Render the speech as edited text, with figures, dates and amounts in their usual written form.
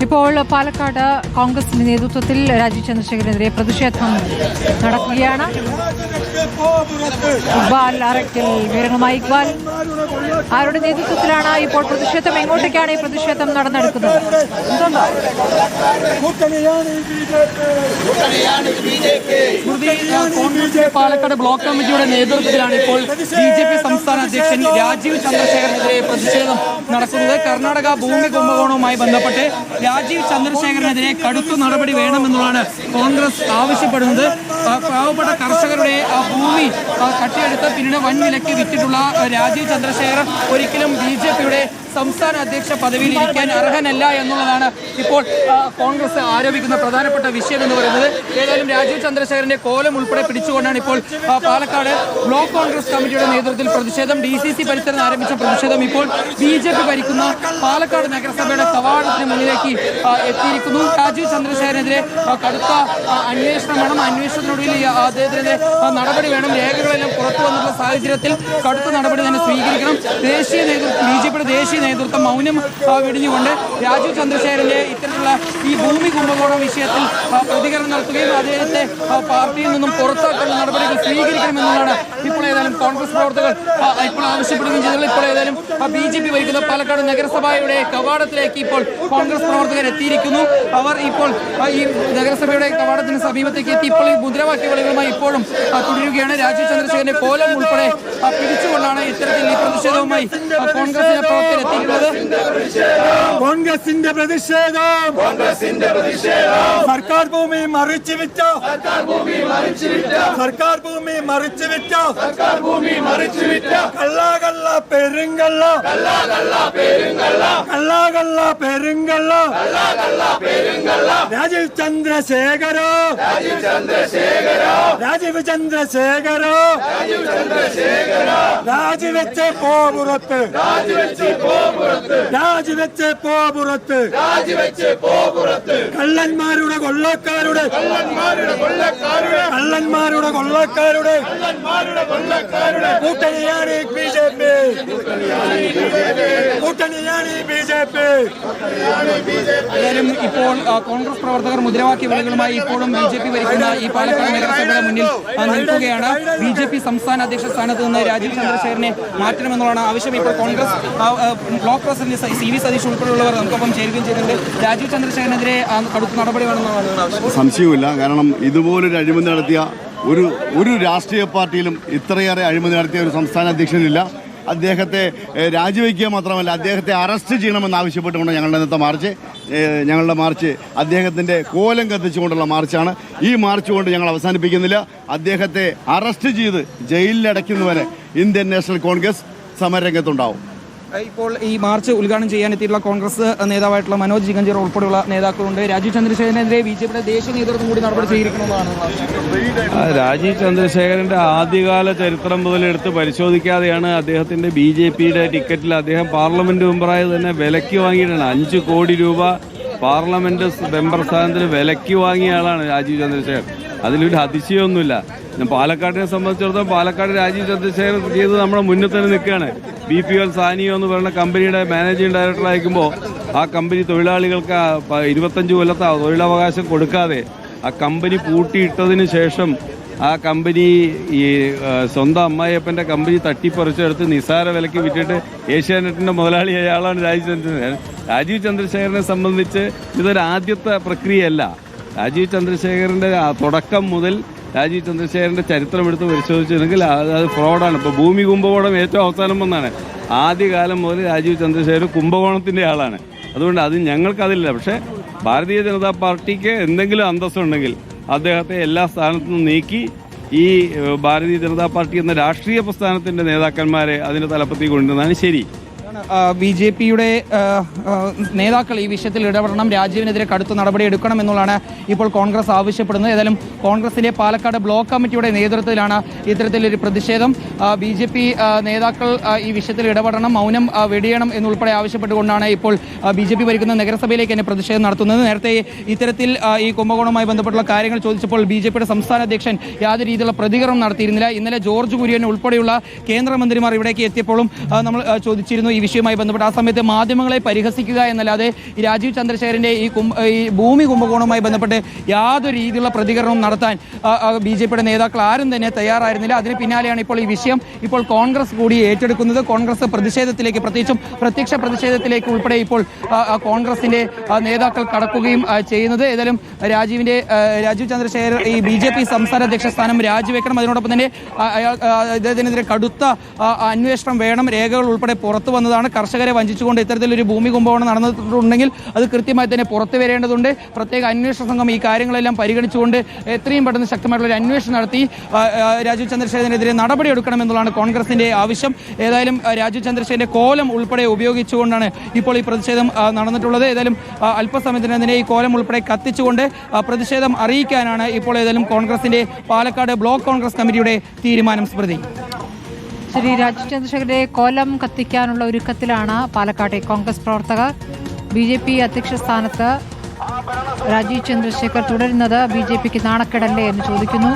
ഇപ്പോൾ പാലക്കാട് കോൺഗ്രസിന്റെ നേതൃത്വത്തിൽ രാജീവ് ചന്ദ്രശേഖരനെതിരെ പ്രതിഷേധം നടക്കുകയാണ്. ഇക്ബാൽ അറയ്ക്കൽ വിവരങ്ങളുമായി. ഇക്ബാൽ, ആരുടെ നേതൃത്വത്തിലാണ് ഇപ്പോൾ പ്രതിഷേധം? എങ്ങോട്ടേക്കാണ് ഈ പ്രതിഷേധം നടന്നെടുക്കുന്നത്? പാലക്കാട് ബ്ലോക്ക് കമ്മിറ്റിയുടെ നേതൃത്വത്തിലാണ് ഇപ്പോൾ BJP സംസ്ഥാന അധ്യക്ഷൻ രാജീവ് ചന്ദ്രശേഖരനെതിരെ പ്രതിഷേധം നടക്കുന്നത്. കർണാടക ഭൂമി കുംഭകോണവുമായി ബന്ധപ്പെട്ട് രാജീവ് ചന്ദ്രശേഖരനെതിരെ കടുത്ത നടപടി വേണമെന്നുള്ളതാണ് കോൺഗ്രസ് ആവശ്യപ്പെടുന്നത്. പാവപ്പെട്ട കർഷകരുടെ ഭൂമി തട്ടിയെടുത്ത് പിന്നീട് വൻ വിലയ്ക്ക് വിറ്റിട്ടുള്ള രാജീവ് ചന്ദ്രശേഖരൻ ഒരിക്കലും BJPയുടെ സംസ്ഥാന അധ്യക്ഷ പദവിയിൽ ഇരിക്കാൻ അർഹനല്ല എന്നുള്ളതാണ് ഇപ്പോൾ കോൺഗ്രസ് ആരോപിക്കുന്ന പ്രധാനപ്പെട്ട വിഷയം എന്ന് പറയുന്നത്. ഏതായാലും രാജീവ് ചന്ദ്രശേഖരന്റെ കോലം ഉൾപ്പെടെ പിടിച്ചുകൊണ്ടാണ് ഇപ്പോൾ പാലക്കാട് ബ്ലോക്ക് കോൺഗ്രസ് കമ്മിറ്റിയുടെ നേതൃത്വത്തിൽ പ്രതിഷേധം. DCC പരിസരത്ത് ആരംഭിച്ച പ്രതിഷേധം ഇപ്പോൾ BJP ഭരിക്കുന്ന പാലക്കാട് നഗരസഭയുടെ കവാടത്തിന് മുന്നിലേക്ക് എത്തിയിരിക്കുന്നു. രാജീവ് ചന്ദ്രശേഖരനെതിരെ കടുത്ത അന്വേഷണം വേണം, അന്വേഷണത്തിനൊടുവിൽ അദ്ദേഹത്തിനെതിരെ നടപടി വേണം. രേഖകളെല്ലാം പുറത്തു വന്നിട്ടുള്ള സാഹചര്യത്തിൽ കടുത്ത നടപടി തന്നെ സ്വീകരിക്കണം. ദേശീയ നേതൃത്വം, BJPയുടെ ദേശീയ നേതൃത്വം മൗനം വെടിഞ്ഞുകൊണ്ട് രാജീവ് ചന്ദ്രശേഖരന്റെ ഇത്തരത്തിലുള്ള ഈ ഭൂമി കുംഭകോണ വിഷയത്തിൽ പ്രതികരണം നടത്തുകയും അദ്ദേഹത്തെ പാർട്ടിയിൽ നിന്നും പുറത്താക്കാനുള്ള നടപടികൾ സ്വീകരിക്കണമെന്നുള്ളതാണ് ഇപ്പോൾ ഏതായാലും കോൺഗ്രസ് പ്രവർത്തകർ ഇപ്പോൾ ആവശ്യപ്പെടുകയും ചെയ്തത്. ഇപ്പോൾ ഏതായാലും BJP ഭരിക്കുന്ന പാലക്കാട് നഗരസഭയുടെ കവാടത്തിലേക്ക് ഇപ്പോൾ കോൺഗ്രസ് പ്രവർത്തകർ എത്തിയിരിക്കുന്നു. അവർ ഇപ്പോൾ ഈ നഗരസഭയുടെ കവാടത്തിന് സമീപത്തേക്ക് എത്തി ഇപ്പോൾ ഈ മുദ്രാവാക്യ വിളികളുമായി ഇപ്പോഴും തുടരുകയാണ്. രാജീവ് ചന്ദ്രശേഖരന്റെ കോലം ഉൾപ്പെടെ പിടിച്ചുകൊണ്ടാണ് ഇത്തരത്തിൽ ഈ പ്രതിഷേധവുമായി കോൺഗ്രസിന്റെ പ്രവർത്തകർ എത്തിയിട്ടുള്ളത്. കോൺഗ്രസിന്റെ പ്രതിഷേധം, സർക്കാർ ഭൂമി മറിച്ചു വിറ്റ, സർക്കാർ ഭൂമി മറിച്ചു വിറ്റ, കള്ളാകള്ള പെരുങ്കള്ള, കള്ളാകള്ള പെരുങ്കള്ള, രാജീവ് ചന്ദ്രശേഖര, രാജീവ് ചന്ദ്രശേഖര, രാജിവെച്ച് പോ പുറത്ത്, രാജിവെച്ച് പോ പുറത്ത്, കള്ളന്മാരുടെ കൊള്ളക്കാരുടെ, കള്ളന്മാരുടെ കൊള്ളക്കാരുടെ കൂട്ടണിയാണ് BJP, കൂട്ടണിയാണ് BJP. ഇപ്പോൾ കോൺഗ്രസ് പ്രവർത്തകർ മുദ്രാവാക്യ വിളികളുമായി ഇപ്പോഴും BJP ഭരിക്കുന്ന ഈ പാലക്കാട് നഗരസഭയുടെ മുന്നിൽ നിൽക്കുകയാണ്. BJP സംസ്ഥാന അധ്യക്ഷ സ്ഥാനത്ത് നിന്ന് രാജീവ് ചന്ദ്രശേഖരനെ മാറ്റണമെന്നുള്ളതാണ് ആവശ്യം. ഇപ്പോൾ Congress block president CV Satheesh ഉൾപ്പെടെയുള്ളവർ നമുക്കൊപ്പം ചേരുകയും ചെയ്തിട്ടുണ്ട്. രാജീവ് ചന്ദ്രശേഖരനെതിരെ കടുത്ത നടപടി വേണമെന്നാണ് സംശയമില്ല. കാരണം ഇതുപോലൊരു അഴിമതി നടത്തിയ ഒരു രാഷ്ട്രീയ പാർട്ടിയിലും ഇത്രയേറെ അഴിമതി നടത്തിയ ഒരു സംസ്ഥാന അധ്യക്ഷനില്ല. അദ്ദേഹത്തെ രാജിവെക്കുക മാത്രമല്ല, അദ്ദേഹത്തെ അറസ്റ്റ് ചെയ്യണമെന്ന് ആവശ്യപ്പെട്ടുകൊണ്ട് ഞങ്ങളുടെ മാർച്ച് അദ്ദേഹത്തിൻ്റെ കോലം കത്തിച്ചുകൊണ്ടുള്ള മാർച്ചാണ്. ഈ മാർച്ച് കൊണ്ട് ഞങ്ങൾ അവസാനിപ്പിക്കുന്നില്ല. അദ്ദേഹത്തെ അറസ്റ്റ് ചെയ്ത് ജയിലിലടയ്ക്കുന്നവരെ ഇന്ത്യൻ നാഷണൽ കോൺഗ്രസ് സമരരംഗത്തുണ്ടാവും. ഇപ്പോൾ ഈ മാർച്ച് ഉദ്ഘാടനം ചെയ്യാൻ എത്തിയിട്ടുള്ള കോൺഗ്രസ് നേതാവായിട്ടുള്ള മനോജ് ജിഗഞ്ചർ ഉൾപ്പെടെയുള്ള നേതാക്കളുണ്ട്. രാജീവ് ചന്ദ്രശേഖരനെതിരെ BJPയുടെ ദേശീയ നേതൃത്വം കൂടി നടപടി സ്വീകരിക്കണമെന്നാണ്. രാജീവ് ചന്ദ്രശേഖരന്റെ ആദ്യകാല ചരിത്രം മുതലെടുത്ത് പരിശോധിക്കാതെയാണ് അദ്ദേഹത്തിന്റെ BJPയുടെ ടിക്കറ്റിൽ അദ്ദേഹം പാർലമെന്റ് മെമ്പറായത് തന്നെ വിലയ്ക്ക് വാങ്ങിയിട്ടാണ്. 5 കോടി രൂപ പാർലമെന്റ് മെമ്പർ സ്ഥാനത്തിന് വിലയ്ക്ക് വാങ്ങിയ ആളാണ് രാജീവ് ചന്ദ്രശേഖരൻ. അതിലൊരു അതിശയമൊന്നുമില്ല. പാലക്കാടിനെ സംബന്ധിച്ചിടത്തോളം പാലക്കാട് രാജീവ് ചന്ദ്രശേഖരൻ ചെയ്ത് നമ്മുടെ മുന്നിൽ തന്നെ നിൽക്കുകയാണ്. BPL സാനിയോ എന്ന് പറയുന്ന കമ്പനിയുടെ മാനേജിംഗ് ഡയറക്ടർ അയക്കുമ്പോൾ ആ കമ്പനി തൊഴിലാളികൾക്ക് 25 കൊല്ലത്തെ തൊഴിലവകാശം കൊടുക്കാതെ ആ കമ്പനി പൂട്ടിയിട്ടതിന് ശേഷം ആ കമ്പനി ഈ സ്വന്തം അമ്മായിയപ്പൻ്റെ കമ്പനി തട്ടിപ്പറിച്ചെടുത്ത് നിസ്സാര വിലയ്ക്ക് വിറ്റിട്ട് ഏഷ്യാനെറ്റിൻ്റെ മുതലാളിയായ ആളാണ് രാജീവ് ചന്ദ്രശേഖരൻ. രാജീവ് ചന്ദ്രശേഖരനെ സംബന്ധിച്ച് ഇതൊരു ആദ്യത്തെ പ്രക്രിയയല്ല. രാജീവ് ചന്ദ്രശേഖരൻ്റെ തുടക്കം മുതൽ രാജീവ് ചന്ദ്രശേഖരന്റെ ചരിത്രം എടുത്ത് പരിശോധിച്ചിട്ടുണ്ടെങ്കിൽ അത് ഫ്രോഡാണ്. ഇപ്പോൾ ഭൂമി കുംഭകോണം ഏറ്റവും അവസാനം വന്നാണ്. ആദ്യകാലം മുതൽ രാജീവ് ചന്ദ്രശേഖരൻ കുംഭകോണത്തിൻ്റെ ആളാണ്. അതുകൊണ്ട് അത് ഞങ്ങൾക്കതില്ല. പക്ഷേ ഭാരതീയ ജനതാ പാർട്ടിക്ക് എന്തെങ്കിലും അന്തസ്സുണ്ടെങ്കിൽ അദ്ദേഹത്തെ എല്ലാ സ്ഥാനത്തു നിന്നും നീക്കി ഈ ഭാരതീയ ജനതാ പാർട്ടി എന്ന രാഷ്ട്രീയ പ്രസ്ഥാനത്തിൻ്റെ നേതാക്കന്മാരെ അതിൻ്റെ തലപ്പത്തേക്ക് കൊണ്ടുവന്നതാണ് ശരി. BJPയുടെ നേതാക്കൾ ഈ വിഷയത്തിൽ ഇടപെടണം, രാജീവിനെതിരെ കടുത്ത നടപടി എടുക്കണം എന്നുള്ളതാണ് ഇപ്പോൾ കോൺഗ്രസ് ആവശ്യപ്പെടുന്നത്. ഏതായാലും കോൺഗ്രസിന്റെ പാലക്കാട് ബ്ലോക്ക് കമ്മിറ്റിയുടെ നേതൃത്വത്തിലാണ് ഇത്തരത്തിലൊരു പ്രതിഷേധം. BJP നേതാക്കൾ ഈ വിഷയത്തിൽ ഇടപെടണം, മൗനം വെടിയണം എന്നുൾപ്പെടെ ആവശ്യപ്പെട്ടുകൊണ്ടാണ് ഇപ്പോൾ BJP ഭരിക്കുന്ന നഗരസഭയിലേക്ക് തന്നെ പ്രതിഷേധം നടത്തുന്നത്. നേരത്തെ ഇത്തരത്തിൽ ഈ കുംഭകോണവുമായി ബന്ധപ്പെട്ടുള്ള കാര്യങ്ങൾ ചോദിച്ചപ്പോൾ BJPയുടെ സംസ്ഥാന അധ്യക്ഷൻ യാതൊരു രീതിയിലുള്ള പ്രതികരണം നടത്തിയിരുന്നില്ല. ഇന്നലെ ജോർജ് കുര്യൻ ഉൾപ്പെടെയുള്ള കേന്ദ്രമന്ത്രിമാർ ഇവിടേക്ക് എത്തിയപ്പോഴും നമ്മൾ ചോദിച്ചിരുന്നു ഈ വിഷയവുമായി ബന്ധപ്പെട്ട് ആ സമയത്ത് മാധ്യമങ്ങളെ പരിഹസിക്കുക എന്നല്ലാതെ ഈ രാജീവ് ചന്ദ്രശേഖരന്റെ ഈ ഭൂമി കുംഭകോണവുമായി ബന്ധപ്പെട്ട് യാതൊരു രീതിയിലുള്ള പ്രതികരണവും നടത്താൻ BJPയുടെ നേതാക്കൾ ആരും തന്നെ തയ്യാറായിരുന്നില്ല. അതിന് പിന്നാലെയാണ് ഇപ്പോൾ ഈ വിഷയം ഇപ്പോൾ കോൺഗ്രസ് കൂടി ഏറ്റെടുക്കുന്നത്. കോൺഗ്രസ് പ്രതിഷേധത്തിലേക്ക്, പ്രത്യേകിച്ചും പ്രത്യക്ഷ പ്രതിഷേധത്തിലേക്ക് ഉൾപ്പെടെ ഇപ്പോൾ കോൺഗ്രസിന്റെ നേതാക്കൾ കടക്കുകയും ചെയ്യുന്നത്. ഏതായാലും രാജീവ് ചന്ദ്രശേഖർ ഈ BJP സംസ്ഥാന അധ്യക്ഷ സ്ഥാനം രാജിവെക്കണം. അതിനോടൊപ്പം തന്നെ അദ്ദേഹത്തിനെതിരെ കടുത്ത അന്വേഷണം വേണം. രേഖകൾ ഉൾപ്പെടെ പുറത്തു വന്നതാണ്. കർഷകരെ വഞ്ചിച്ചുകൊണ്ട് ഇത്തരത്തിലൊരു ഭൂമി കുംഭകോണം നടന്നിട്ടുണ്ടെങ്കിൽ അത് കൃത്യമായി തന്നെ പുറത്തു വരേണ്ടതുണ്ട്. പ്രത്യേക അന്വേഷണ സംഘം ഈ കാര്യങ്ങളെല്ലാം പരിഗണിച്ചുകൊണ്ട് എത്രയും പെട്ടെന്ന് ശക്തമായിട്ടുള്ള ഒരു അന്വേഷണം നടത്തി രാജീവ് ചന്ദ്രശേഖരനെതിരെ നടപടിയെടുക്കണമെന്നുള്ളതാണ് കോൺഗ്രസിന്റെ ആവശ്യം. ഏതായാലും രാജീവ് ചന്ദ്രശേഖരന്റെ കോലം ഉൾപ്പെടെ ഉപയോഗിച്ചുകൊണ്ടാണ് ഇപ്പോൾ ഈ പ്രതിഷേധം നടന്നിട്ടുള്ളത്. ഏതായാലും അല്പസമയത്തിന് തന്നെ ഈ കോലം ഉൾപ്പെടെ കത്തിച്ചുകൊണ്ട് പ്രതിഷേധം അറിയിക്കാനാണ് ഇപ്പോൾ ഏതായാലും കോൺഗ്രസിന്റെ പാലക്കാട് ബ്ലോക്ക് കോൺഗ്രസ് കമ്മിറ്റിയുടെ തീരുമാനം. സ്മൃതി, ശ്രീ രാജീവ് ചന്ദ്രശേഖരന്റെ കോലം കത്തിക്കാനുള്ള ഒരുക്കത്തിലാണ് പാലക്കാട്ടെ കോൺഗ്രസ് പ്രവർത്തകർ. BJP അധ്യക്ഷ സ്ഥാനത്ത് രാജീവ് ചന്ദ്രശേഖർ തുടരുന്നത് BJPക്ക് നാണക്കേടല്ലേ എന്ന് ചോദിക്കുന്നു.